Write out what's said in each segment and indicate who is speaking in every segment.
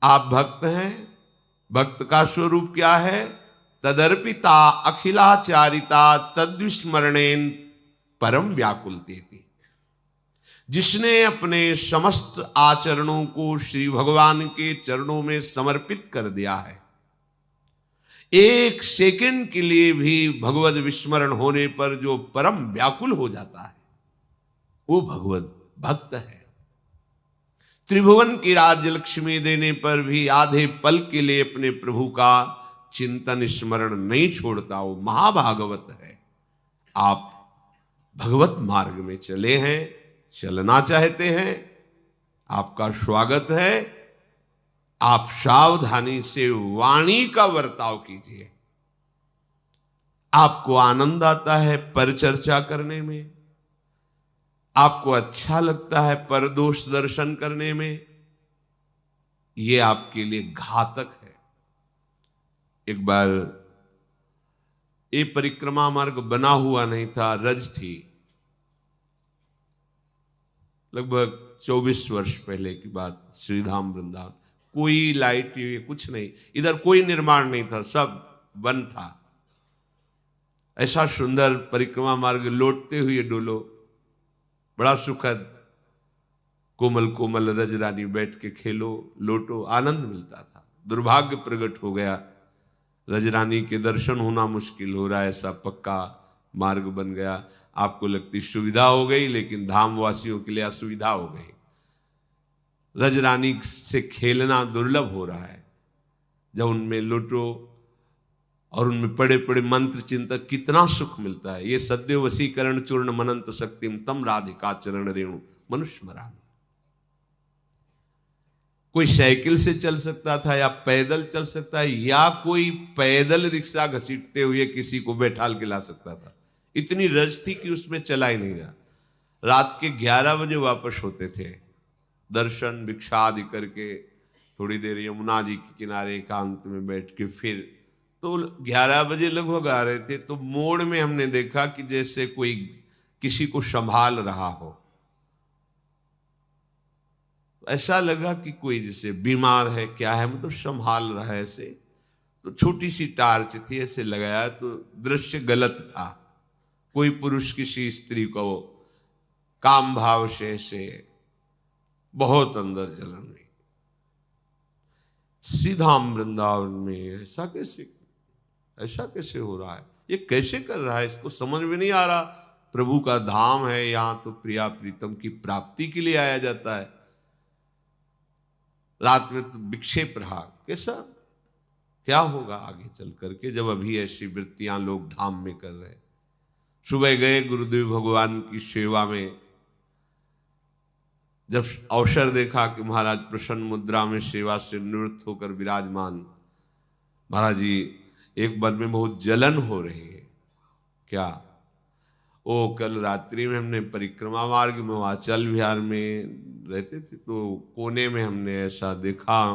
Speaker 1: आप भक्त हैं। भक्त का स्वरूप क्या है? तदर्पिता अखिलाचारिता तद्विस्मरणेन परम व्याकुलते थी। जिसने अपने समस्त आचरणों को श्री भगवान के चरणों में समर्पित कर दिया है, एक सेकंड के लिए भी भगवत विस्मरण होने पर जो परम व्याकुल हो जाता है, वो भगवत भक्त है। त्रिभुवन की राज्य लक्ष्मी देने पर भी आधे पल के लिए अपने प्रभु का चिंतन स्मरण नहीं छोड़ता, वो महाभागवत है। आप भगवत मार्ग में चले हैं, चलना चाहते हैं, आपका स्वागत है। आप सावधानी से वाणी का वर्ताव कीजिए। आपको आनंद आता है परिचर्चा करने में, आपको अच्छा लगता है परदोष दर्शन करने में, यह आपके लिए घातक है। एक बार ये परिक्रमा मार्ग बना हुआ नहीं था, रज थी, लगभग 24 वर्ष पहले की बात। श्रीधाम वृंदावन, कोई लाइट ये कुछ नहीं, इधर कोई निर्माण नहीं था, सब बंद था। ऐसा सुंदर परिक्रमा मार्ग लौटते हुए डोलो, बड़ा सुखद, कोमल कोमल रज रानी बैठ के खेलो, लोटो, आनंद मिलता था। दुर्भाग्य प्रकट हो गया, रजरानी के दर्शन होना मुश्किल हो रहा है, ऐसा पक्का मार्ग बन गया। आपको लगती सुविधा हो गई, लेकिन धाम वासियों के लिए असुविधा हो गई। रजरानी से खेलना दुर्लभ हो रहा है। जब उनमें लुटो और उनमें पड़े पड़े मंत्र चिंतन, कितना सुख मिलता है। ये सद्यो वशीकरण चूर्ण मनंत शक्तिम तम राधिका चरण रेणु मनुष्य मरा। कोई साइकिल से चल सकता था या पैदल चल सकता है, या कोई पैदल रिक्शा घसीटते हुए किसी को बैठाल के ला सकता था। इतनी रज थी कि उसमें चला ही नहीं गया। रात के 11 बजे वापस होते थे, दर्शन भिक्षा आदि करके थोड़ी देर यमुना जी के किनारे एकांत में बैठ के, फिर तो 11 बजे लगभग आ रहे थे, तो मोड़ में हमने देखा कि जैसे कोई किसी को संभाल रहा हो। ऐसा लगा कि कोई जैसे बीमार है, क्या है, मतलब संभाल रहा है ऐसे। तो छोटी सी टार्च थी, ऐसे लगाया तो दृश्य गलत था। कोई पुरुष किसी स्त्री को काम भाव से ऐसे बहुत अंदर जलन हुई। सीधाम वृंदावन में ऐसा कैसे हो रहा है, ये कैसे कर रहा है, इसको समझ में नहीं आ रहा। प्रभु का धाम है, यहां तो प्रिया प्रीतम की प्राप्ति के लिए आया जाता है। रात में तो विक्षेप रहा, कैसा क्या होगा आगे चल करके, जब अभी ऐसी वृत्तियां लोग धाम में कर रहे। सुबह गए गुरुदेव भगवान की सेवा में, जब अवसर देखा कि महाराज प्रसन्न मुद्रा में सेवा से निवृत्त होकर विराजमान। महाराज जी एक मन में बहुत जलन हो रही है। क्या? ओ कल रात्रि में हमने परिक्रमा मार्ग में वाचल विहार में रहते थे, तो कोने में हमने ऐसा देखा,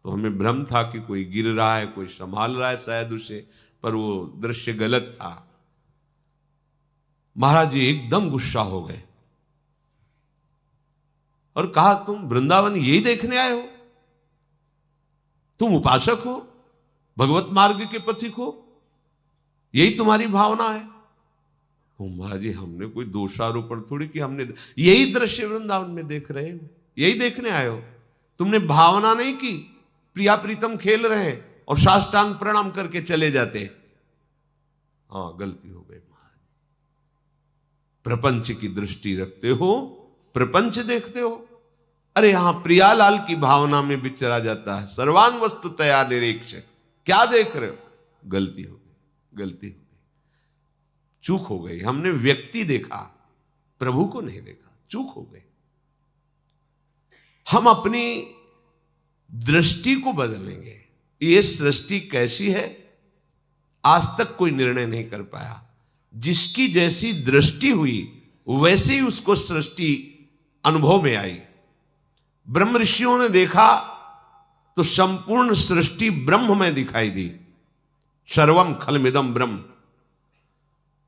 Speaker 1: तो हमें भ्रम था कि कोई गिर रहा है, कोई संभाल रहा है शायद उसे, पर वो दृश्य गलत था। महाराज जी एकदम गुस्सा हो गए और कहा, तुम वृंदावन यही देखने आए हो? तुम उपासक हो, भगवत मार्ग के पथिक हो, यही तुम्हारी भावना है? महाराज जी हमने कोई दोषारोपण थोड़ी कि, हमने यही दृश्य वृंदावन में देख रहे हो, यही देखने आए हो। तुमने भावना नहीं की, प्रिया प्रीतम खेल रहे हैं और साष्टांग प्रणाम करके चले जाते। हाँ, गलती हो गई महाराज। प्रपंच की दृष्टि रखते हो, प्रपंच देखते हो। अरे यहां प्रियालाल की भावना में विचरा जाता है। सर्वान वस्तु तया निरीक्षक, क्या देख रहे हो? गलती हो गई, चूक हो गई। हमने व्यक्ति देखा, प्रभु को नहीं देखा, चूक हो गई। हम अपनी दृष्टि को बदलेंगे। ये सृष्टि कैसी है, आज तक कोई निर्णय नहीं कर पाया। जिसकी जैसी दृष्टि हुई वैसे ही उसको सृष्टि अनुभव में आई। ब्रह्म ऋषियों ने देखा तो संपूर्ण सृष्टि ब्रह्म में दिखाई दी। सर्वम खलमिदम ब्रह्म।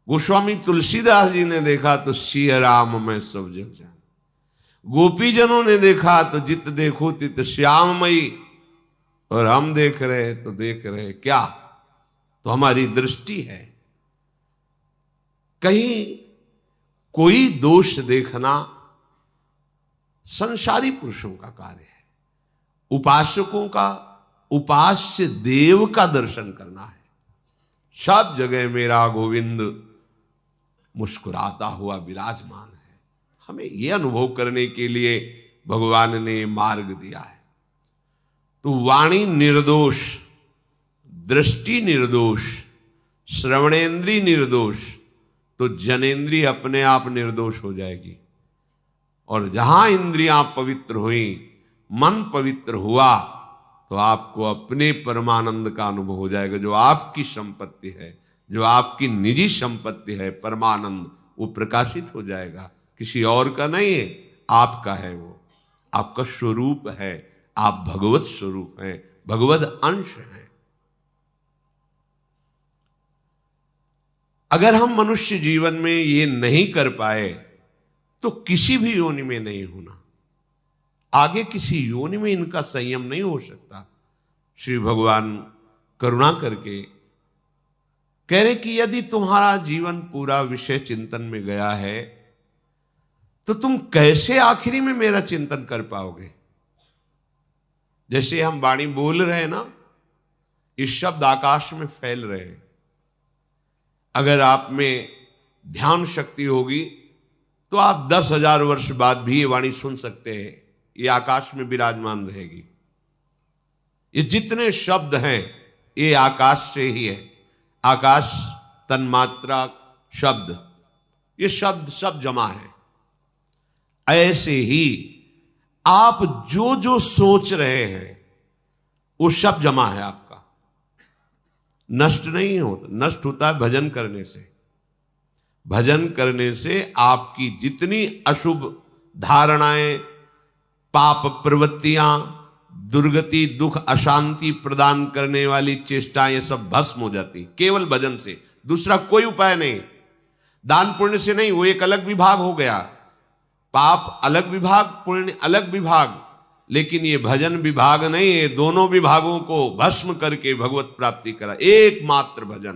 Speaker 1: गोस्वामी तुलसीदास जी ने देखा तो सिया राम में सब जग जान। गोपीजनों ने देखा तो जित देखो तित श्याममयी। और हम देख रहे हैं तो देख रहे हैं क्या, तो हमारी दृष्टि है। कहीं कोई दोष देखना संसारी पुरुषों का कार्य है। उपासकों का, उपास्य देव का दर्शन करना है। सब जगह मेरा गोविंद मुस्कुराता हुआ विराजमान है। हमें यह अनुभव करने के लिए भगवान ने मार्ग दिया है। तो वाणी निर्दोष, दृष्टि निर्दोष, श्रवणेन्द्रिय निर्दोष, तो जनेन्द्रिय अपने आप निर्दोष हो जाएगी। और जहां इंद्रियां पवित्र हुई, मन पवित्र हुआ, तो आपको अपने परमानंद का अनुभव हो जाएगा। जो आपकी संपत्ति है, जो आपकी निजी संपत्ति है, परमानंद, वो प्रकाशित हो जाएगा। किसी और का नहीं है, आपका है। वो आपका स्वरूप है। आप भगवत स्वरूप हैं, भगवत अंश हैं। अगर हम मनुष्य जीवन में ये नहीं कर पाए तो किसी भी योनि में नहीं होना। आगे किसी योनि में इनका संयम नहीं हो सकता। श्री भगवान करुणा करके कह रहे कि यदि तुम्हारा जीवन पूरा विषय चिंतन में गया है तो तुम कैसे आखिरी में मेरा चिंतन कर पाओगे। जैसे हम वाणी बोल रहे हैं ना, इस शब्द आकाश में फैल रहे हैं। अगर आप में ध्यान शक्ति होगी तो आप 10,000 वर्ष बाद भी ये वाणी सुन सकते हैं। ये आकाश में विराजमान रहेगी। ये जितने शब्द हैं ये आकाश से ही है। आकाश, तन्मात्रा, शब्द, ये शब्द सब जमा है। ऐसे ही आप जो जो सोच रहे हैं वो सब जमा है आपका, नष्ट नहीं होता। नष्ट होता है भजन करने से। भजन करने से आपकी जितनी अशुभ धारणाएं, पाप प्रवृत्तियां, दुर्गति, दुख, अशांति प्रदान करने वाली चेष्टाएं, ये सब भस्म हो जाती केवल भजन से। दूसरा कोई उपाय नहीं। दान पुण्य से नहीं, वो एक अलग विभाग हो गया। पाप अलग विभाग, पुण्य अलग विभाग। लेकिन ये भजन विभाग नहीं है। दोनों विभागों को भस्म करके भगवत प्राप्ति करा। एकमात्र भजन,